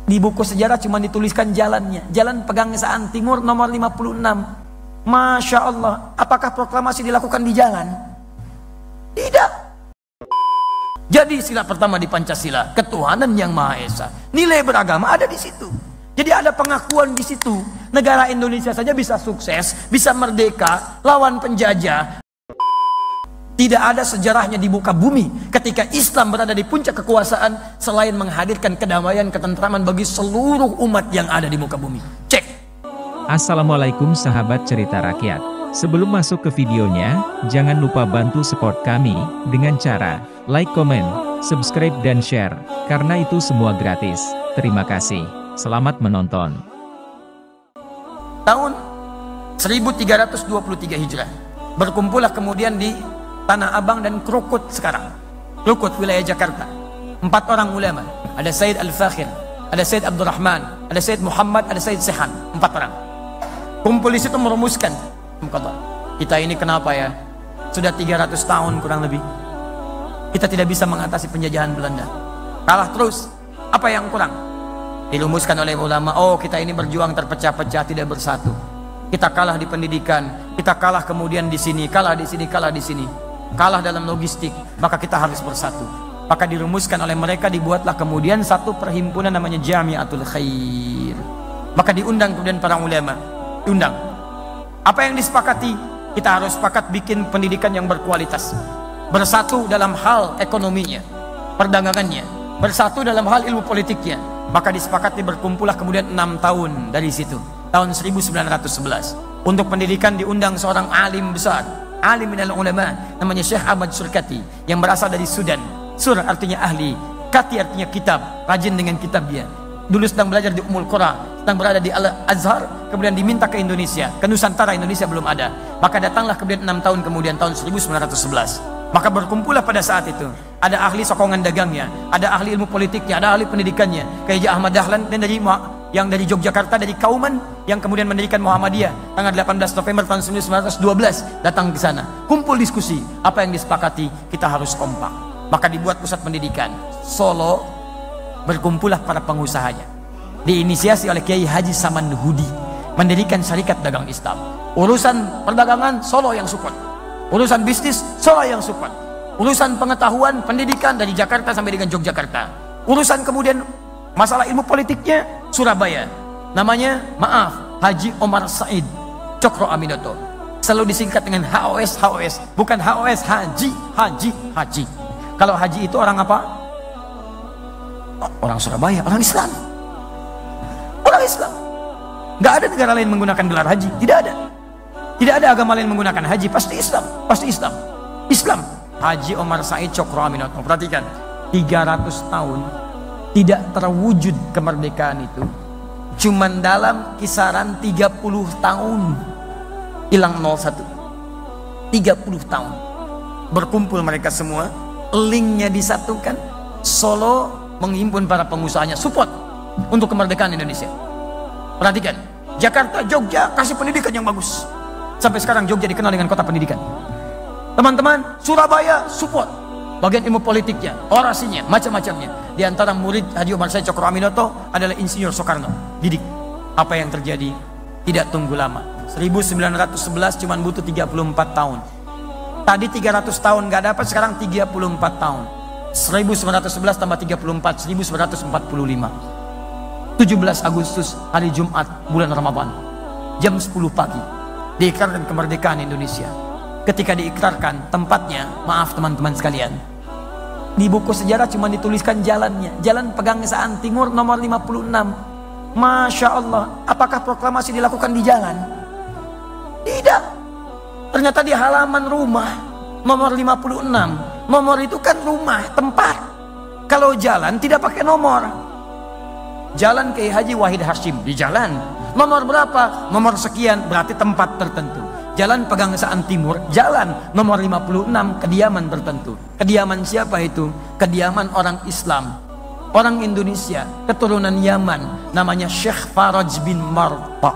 Di buku sejarah cuma dituliskan jalannya. Jalan Pegangsaan Timur nomor 56. Masya Allah. Apakah proklamasi dilakukan di jalan? Tidak. Jadi sila pertama di Pancasila, ketuhanan yang Maha Esa. Nilai beragama ada di situ. Jadi ada pengakuan di situ. Negara Indonesia saja bisa sukses, bisa merdeka, lawan penjajah. Tidak ada sejarahnya di muka bumi ketika Islam berada di puncak kekuasaan selain menghadirkan kedamaian, ketentraman bagi seluruh umat yang ada di muka bumi. Cek. Assalamualaikum sahabat cerita rakyat. Sebelum masuk ke videonya, jangan lupa bantu support kami dengan cara like, comment, subscribe, dan share. Karena itu semua gratis. Terima kasih. Selamat menonton. Tahun 1323 Hijrah. Berkumpullah kemudian di Tanah Abang dan Krukut sekarang. Krukut, wilayah Jakarta. 4 orang ulama. Ada Said Al-Fakhir, ada Said Abdurrahman, ada Said Muhammad, ada Said Sehan. 4 orang. Kumpul di situ merumuskan. Kita ini kenapa ya? Sudah 300 tahun kurang lebih. Kita tidak bisa mengatasi penjajahan Belanda. Kalah terus. Apa yang kurang? Dirumuskan oleh ulama. Oh, kita ini berjuang terpecah-pecah, tidak bersatu. Kita kalah di pendidikan. Kita kalah kemudian di sini, kalah di sini, kalah di sini. Kalah dalam logistik, maka kita harus bersatu. Maka dirumuskan oleh mereka, dibuatlah kemudian satu perhimpunan namanya Jamiatul Khair. Maka diundang kemudian para ulama, diundang. Apa yang disepakati? Kita harus sepakat bikin pendidikan yang berkualitas, bersatu dalam hal ekonominya, perdagangannya, bersatu dalam hal ilmu politiknya. Maka disepakati berkumpullah kemudian 6 tahun dari situ, tahun 1911. Untuk pendidikan diundang seorang alim besar, alim minal ulama, namanya Syekh Ahmad Surkati, yang berasal dari Sudan. Sur artinya ahli, kati artinya kitab, rajin dengan kitabnya. Dulu sedang belajar di Ummul Qura, sedang berada di Al-Azhar, kemudian diminta ke Indonesia, ke Nusantara. Indonesia belum ada. Maka datanglah kemudian 6 tahun kemudian, tahun 1911. Maka berkumpullah pada saat itu. Ada ahli sokongan dagangnya, ada ahli ilmu politiknya, ada ahli pendidikannya. Kayak Ahmad Dahlan dan yang dari Yogyakarta, dari Kauman, yang kemudian mendirikan Muhammadiyah tanggal 18 November tahun 1912, datang ke sana. Kumpul diskusi, apa yang disepakati? Kita harus kompak. Maka dibuat pusat pendidikan Solo, berkumpullah para pengusahanya. Diinisiasi oleh Kiai Haji Saman Hudi, mendirikan Syarikat Dagang Islam. Urusan perdagangan Solo yang support. Urusan bisnis Solo yang support. Urusan pengetahuan, pendidikan dari Jakarta sampai dengan Yogyakarta. Urusan kemudian masalah ilmu politiknya Surabaya. Namanya, maaf, Haji Omar Said Cokro Aminoto. Selalu disingkat dengan HOS, HOS. Bukan HOS, Haji, Haji, Haji. Kalau Haji itu orang apa? Orang Surabaya, orang Islam. Orang Islam. Nggak ada negara lain menggunakan gelar haji. Tidak ada. Tidak ada agama lain menggunakan haji. Pasti Islam. Pasti Islam. Islam. Haji Omar Said Cokro Aminoto. Perhatikan, 300 tahun tidak terwujud kemerdekaan itu. Cuman dalam kisaran 30 tahun. Hilang 01. 30 tahun. Berkumpul mereka semua. Linknya disatukan. Solo menghimpun para pengusahanya. Support untuk kemerdekaan Indonesia. Perhatikan. Jakarta, Jogja kasih pendidikan yang bagus. Sampai sekarang Jogja dikenal dengan kota pendidikan. Teman-teman, Surabaya support bagian ilmu politiknya, orasinya, macam-macamnya. Di antara murid Haji Omar Said Cokro Aminoto adalah Insinyur Soekarno. Didik. Apa yang terjadi? Tidak tunggu lama. 1911 cuma butuh 34 tahun. Tadi 300 tahun gak dapat, sekarang 34 tahun. 1911 tambah 34, 1945. 17 Agustus, hari Jumat, bulan Ramadan. Jam 10 pagi. Diikrarkan kemerdekaan Indonesia. Ketika diikrarkan, tempatnya, maaf teman-teman sekalian, di buku sejarah cuma dituliskan jalannya. Jalan Pegangsaan Timur nomor 56. Masya Allah. Apakah proklamasi dilakukan di jalan? Tidak. Ternyata di halaman rumah nomor 56. Nomor itu kan rumah, tempat. Kalau jalan tidak pakai nomor. Jalan Kiai Haji Wahid Hashim di jalan. Nomor berapa? Nomor sekian, berarti tempat tertentu. Jalan Pegangsaan Timur, jalan nomor 56, kediaman tertentu. Kediaman siapa itu? Kediaman orang Islam, orang Indonesia, keturunan Yaman, namanya Syekh Faraj bin Marta.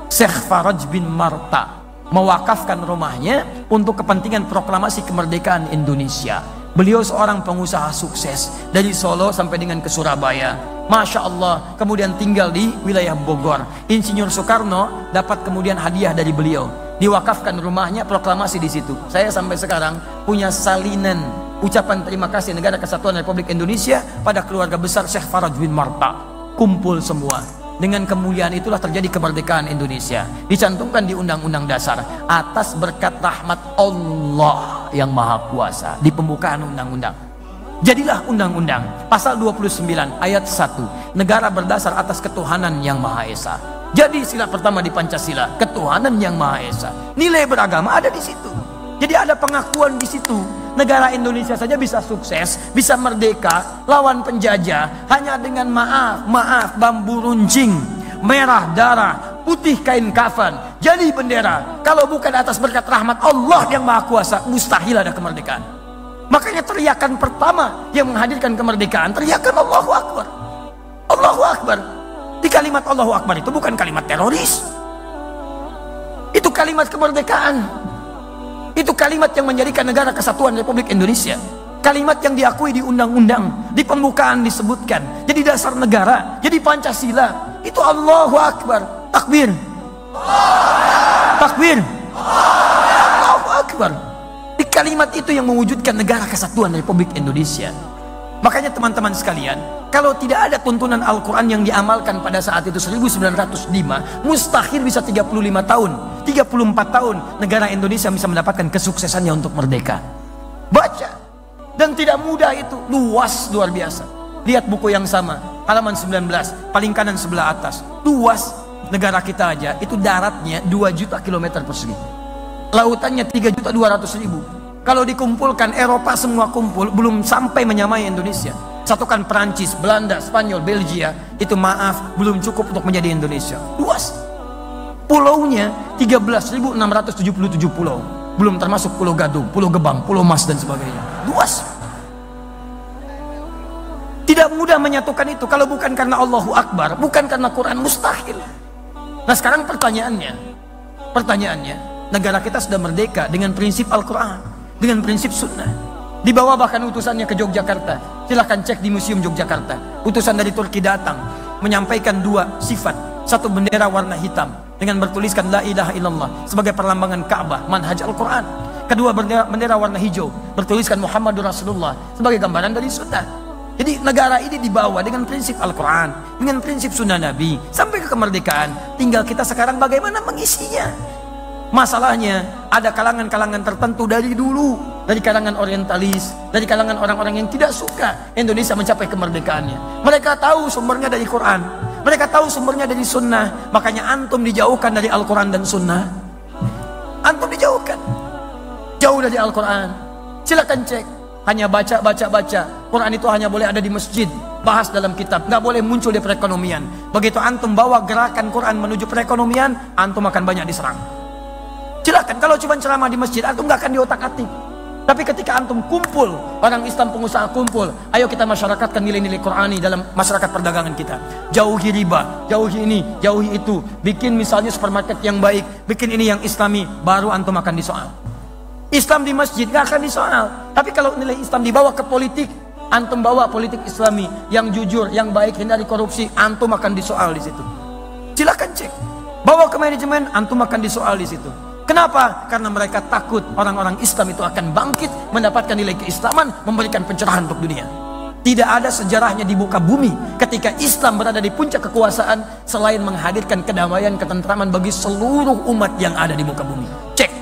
Syekh Faraj bin Marta mewakafkan rumahnya untuk kepentingan proklamasi kemerdekaan Indonesia. Beliau seorang pengusaha sukses dari Solo sampai dengan ke Surabaya. Masya Allah, kemudian tinggal di wilayah Bogor. Insinyur Soekarno dapat kemudian hadiah dari beliau, diwakafkan rumahnya, proklamasi di situ. Saya sampai sekarang punya salinan ucapan terima kasih Negara Kesatuan Republik Indonesia pada keluarga besar Syekh Faraj bin Marta. Kumpul semua. Dengan kemuliaan itulah terjadi kemerdekaan Indonesia. Dicantumkan di Undang-Undang Dasar atas berkat rahmat Allah yang Maha Kuasa di pembukaan undang-undang. Jadilah undang-undang pasal 29 ayat 1, negara berdasar atas ketuhanan yang Maha Esa. Jadi sila pertama di Pancasila, ketuhanan yang Maha Esa. Nilai beragama ada di situ. Jadi ada pengakuan di situ. Negara Indonesia saja bisa sukses, bisa merdeka, lawan penjajah hanya dengan maaf bambu runcing, merah darah, putih kain kafan, jadi bendera. Kalau bukan atas berkat rahmat Allah yang Maha Kuasa, mustahil ada kemerdekaan. Makanya teriakan pertama yang menghadirkan kemerdekaan, teriakan Allahu Akbar. Allahu Akbar. Di kalimat Allahu Akbar itu bukan kalimat teroris. Itu kalimat kemerdekaan. Itu kalimat yang menjadikan Negara Kesatuan Republik Indonesia. Kalimat yang diakui di undang-undang, di pembukaan disebutkan. Jadi dasar negara, jadi Pancasila. Itu Allahu Akbar. Takbir. Takbir. Allahu Akbar. Di kalimat itu yang mewujudkan Negara Kesatuan Republik Indonesia. Makanya teman-teman sekalian, kalau tidak ada tuntunan Al-Quran yang diamalkan pada saat itu 1905, mustahil bisa 35 tahun, 34 tahun negara Indonesia bisa mendapatkan kesuksesannya untuk merdeka. Baca. Dan tidak mudah itu, luas luar biasa. Lihat buku yang sama, halaman 19, paling kanan sebelah atas. Luas negara kita aja, itu daratnya 2 juta kilometer persegi. Lautannya 3.200.000. Kalau dikumpulkan Eropa semua kumpul, belum sampai menyamai Indonesia. Satukan Perancis, Belanda, Spanyol, Belgia, itu maaf, belum cukup untuk menjadi Indonesia. Luas. Pulaunya 13.677 pulau. Belum termasuk Pulau Gadung, Pulau Gebang, Pulau Mas dan sebagainya. Luas. Tidak mudah menyatukan itu kalau bukan karena Allahu Akbar, bukan karena Quran, mustahil. Nah sekarang pertanyaannya, negara kita sudah merdeka dengan prinsip Al-Quran, dengan prinsip sunnah. Dibawa bahkan utusannya ke Yogyakarta. Silahkan cek di Museum Yogyakarta. Utusan dari Turki datang menyampaikan 2 sifat. Satu bendera warna hitam dengan bertuliskan La ilaha illallah sebagai perlambangan Ka'bah, manhaj Al-Quran. Kedua bendera warna hijau bertuliskan Muhammadur Rasulullah sebagai gambaran dari sunnah. Jadi negara ini dibawa dengan prinsip Al-Quran, dengan prinsip sunnah Nabi sampai ke kemerdekaan. Tinggal kita sekarang bagaimana mengisinya. Masalahnya ada kalangan-kalangan tertentu dari dulu, dari kalangan orientalis, dari kalangan orang-orang yang tidak suka Indonesia mencapai kemerdekaannya. Mereka tahu sumbernya dari Quran, mereka tahu sumbernya dari sunnah. Makanya antum dijauhkan dari Al-Quran dan sunnah. Antum dijauhkan jauh dari Al-Quran. Silakan cek, hanya baca. Quran itu hanya boleh ada di masjid, bahas dalam kitab, nggak boleh muncul di perekonomian. Begitu antum bawa gerakan Quran menuju perekonomian, antum akan banyak diserang. Silakan, kalau cuma ceramah di masjid, antum nggak akan diotak-atik. Tapi ketika antum kumpul, orang Islam pengusaha kumpul, ayo kita masyarakatkan nilai-nilai Qurani dalam masyarakat perdagangan kita. Jauhi riba, jauhi ini, jauhi itu. Bikin misalnya supermarket yang baik, bikin ini yang Islami, baru antum akan disoal. Islam di masjid nggak akan disoal. Tapi kalau nilai Islam dibawa ke politik, antum bawa politik Islami yang jujur, yang baik, hindari korupsi, antum akan disoal di situ. Silakan cek. Bawa ke manajemen, antum akan disoal di situ. Kenapa? Karena mereka takut orang-orang Islam itu akan bangkit, mendapatkan nilai keislaman, memberikan pencerahan untuk dunia. Tidak ada sejarahnya di muka bumi ketika Islam berada di puncak kekuasaan selain menghadirkan kedamaian, ketentraman bagi seluruh umat yang ada di muka bumi. Cek.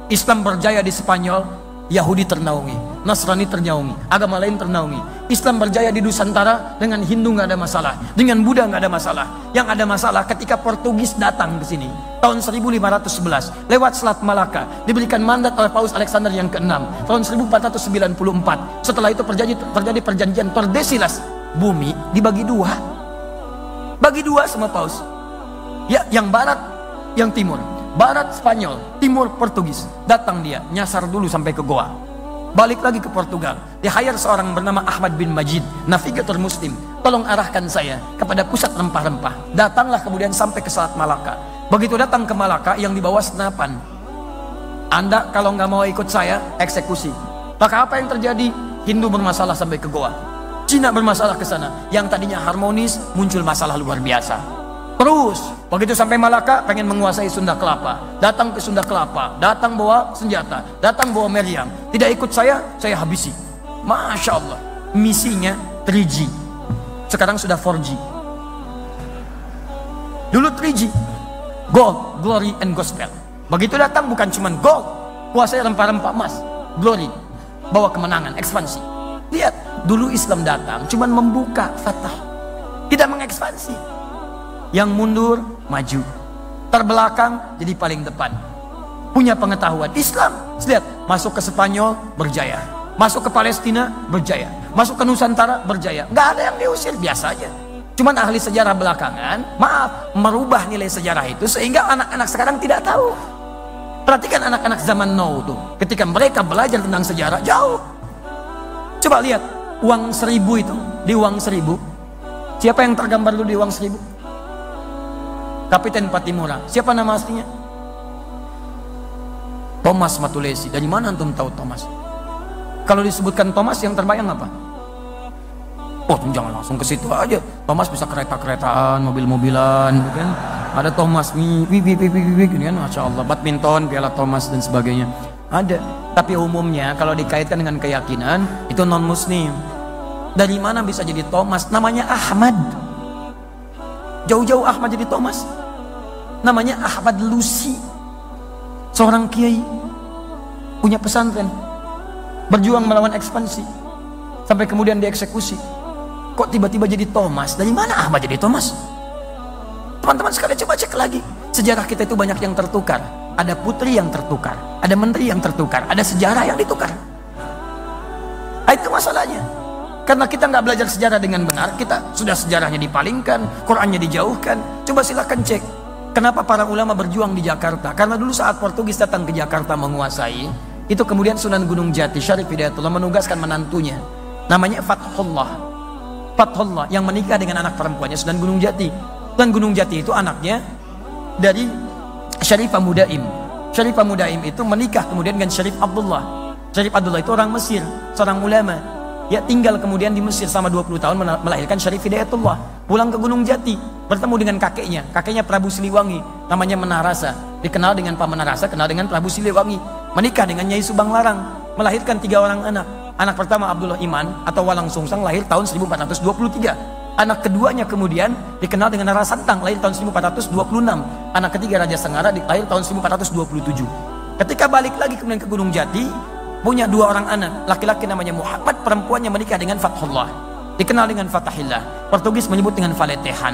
Islam berjaya di Spanyol, Yahudi ternaungi, Nasrani ternaungi, agama lain ternaungi. Islam berjaya di Nusantara, dengan Hindu nggak ada masalah, dengan Buddha nggak ada masalah. Yang ada masalah ketika Portugis datang ke sini tahun 1511 lewat Selat Malaka, diberikan mandat oleh Paus Alexander yang ke-6 tahun 1494. Setelah itu terjadi perjanjian Tordesillas, bumi dibagi 2, bagi 2 sama Paus. Ya, yang barat, yang timur. Barat Spanyol, timur Portugis. Datang dia, nyasar dulu sampai ke Goa. Balik lagi ke Portugal. Dia hire seorang bernama Ahmad bin Majid, navigator muslim. Tolong arahkan saya kepada pusat rempah-rempah. Datanglah kemudian sampai ke Selat Malaka. Begitu datang ke Malaka, yang dibawa senapan. Anda kalau nggak mau ikut saya, eksekusi. Maka apa yang terjadi? Hindu bermasalah sampai ke Goa. Cina bermasalah ke sana. Yang tadinya harmonis, muncul masalah luar biasa. Terus, begitu sampai Malaka, pengen menguasai Sunda Kelapa. Datang ke Sunda Kelapa, datang bawa senjata, datang bawa meriam. Tidak ikut saya habisi. Masya Allah. Misinya 3G. Sekarang sudah 4G. Dulu 3G. Gold, glory, and gospel. Begitu datang bukan cuma gold, kuasai rempah-rempah emas, glory, bawa kemenangan, ekspansi. Lihat, dulu Islam datang cuma membuka fatah, tidak mengekspansi. Yang mundur, maju. Terbelakang, jadi paling depan. Punya pengetahuan Islam. Lihat, masuk ke Spanyol, berjaya. Masuk ke Palestina, berjaya. Masuk ke Nusantara, berjaya. Nggak ada yang diusir, biasa aja. Cuman ahli sejarah belakangan, maaf, merubah nilai sejarah itu sehingga anak-anak sekarang tidak tahu. Perhatikan anak-anak zaman now tuh, ketika mereka belajar tentang sejarah, jauh. Coba lihat, uang 1000 itu, di uang 1000, siapa yang tergambar dulu di uang 1000? Kapiten Patimura. Siapa nama aslinya? Thomas Matulesi. Dari mana antum tahu Thomas? Kalau disebutkan Thomas, yang terbayang apa? Oh, jangan langsung ke situ aja. Thomas bisa kereta-keretaan, mobil-mobilan, kan? Ada Thomas, kan? Masya Allah, badminton, piala Thomas dan sebagainya. Ada. Tapi umumnya kalau dikaitkan dengan keyakinan, itu non-muslim. Dari mana bisa jadi Thomas? Namanya Ahmad. Jauh-jauh Ahmad jadi Thomas. Namanya Ahmad Lusi. Seorang kiai, punya pesantren, berjuang melawan ekspansi, sampai kemudian dieksekusi. Kok tiba-tiba jadi Thomas? Dari mana Ahmad jadi Thomas? Teman-teman sekalian coba cek lagi. Sejarah kita itu banyak yang tertukar. Ada putri yang tertukar, ada menteri yang tertukar, ada sejarah yang ditukar. Itu masalahnya. Karena kita nggak belajar sejarah dengan benar, kita sudah sejarahnya dipalingkan, Qurannya dijauhkan. Coba silakan cek. Kenapa para ulama berjuang di Jakarta? Karena dulu saat Portugis datang ke Jakarta menguasai, itu kemudian Sunan Gunung Jati, Syarif Hidayatullah menugaskan menantunya. Namanya Fathullah. Fathullah yang menikah dengan anak perempuannya Sunan Gunung Jati. Sunan Gunung Jati itu anaknya dari Syarifah Mudaim. Syarifah Mudaim itu menikah kemudian dengan Syarif Abdullah. Syarif Abdullah itu orang Mesir, seorang ulama. Ya tinggal kemudian di Mesir selama 20 tahun melahirkan Syarif Hidayatullah. Pulang ke Gunung Jati, bertemu dengan kakeknya Prabu Siliwangi, namanya Menarasa. Dikenal dengan Pak Menarasa, kenal dengan Prabu Siliwangi. Menikah dengan Nyai Subang Larang, melahirkan 3 orang anak. Anak pertama Abdullah Iman atau Walang Sungsang lahir tahun 1423. Anak keduanya kemudian dikenal dengan Rara Santang, lahir tahun 1426. Anak ketiga Raja Sengara lahir tahun 1427. Ketika balik lagi kemudian ke Gunung Jati, punya 2 orang anak, laki-laki namanya Muhammad, perempuannya menikah dengan Fathullah, dikenal dengan Fatahillah. Portugis menyebut dengan Valetehan.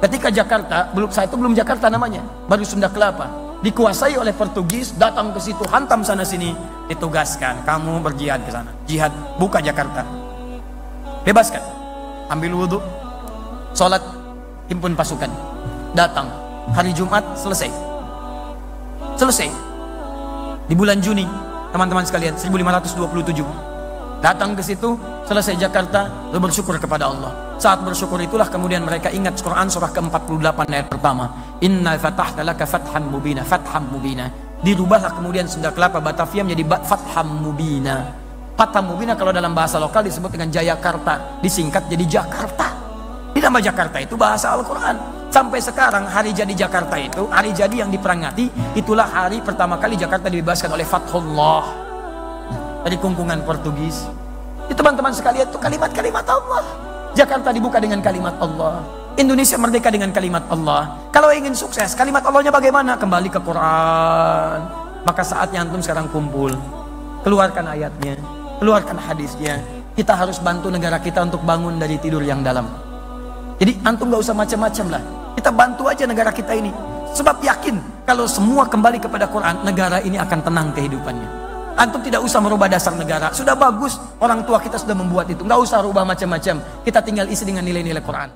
Ketika Jakarta, saat itu belum Jakarta namanya, baru Sunda Kelapa, dikuasai oleh Portugis, datang ke situ, hantam sana sini, ditugaskan, kamu berjihad ke sana, jihad, buka Jakarta, bebaskan, ambil wudhu, sholat, himpun pasukan, datang, hari Jumat selesai, di bulan Juni, teman-teman sekalian, 1527 datang ke situ, selesai Jakarta, lalu bersyukur kepada Allah. Saat bersyukur itulah kemudian mereka ingat Quran surah ke-48 ayat pertama, Inna fatahna laka fatham mubina, fatham mubina. Dirubahlah kemudian Sunda Kelapa Batavia menjadi fatham mubina. Fatham mubina kalau dalam bahasa lokal disebut dengan Jayakarta, disingkat jadi Jakarta. Di nama Jakarta itu bahasa Al-Quran. Sampai sekarang hari jadi Jakarta itu, hari jadi yang diperangati, itulah hari pertama kali Jakarta dibebaskan oleh Fathullah dari kungkungan Portugis. Itu teman-teman sekalian, itu kalimat-kalimat Allah. Jakarta dibuka dengan kalimat Allah, Indonesia merdeka dengan kalimat Allah. Kalau ingin sukses, kalimat Allahnya bagaimana? Kembali ke Quran. Maka saatnya antum sekarang kumpul, keluarkan ayatnya, keluarkan hadisnya. Kita harus bantu negara kita untuk bangun dari tidur yang dalam. Jadi antum gak usah macam-macam lah, kita bantu aja negara kita ini. Sebab yakin kalau semua kembali kepada Quran, negara ini akan tenang kehidupannya. Antum tidak usah merubah dasar negara, sudah bagus, orang tua kita sudah membuat itu. Gak usah rubah macam-macam, kita tinggal isi dengan nilai-nilai Quran.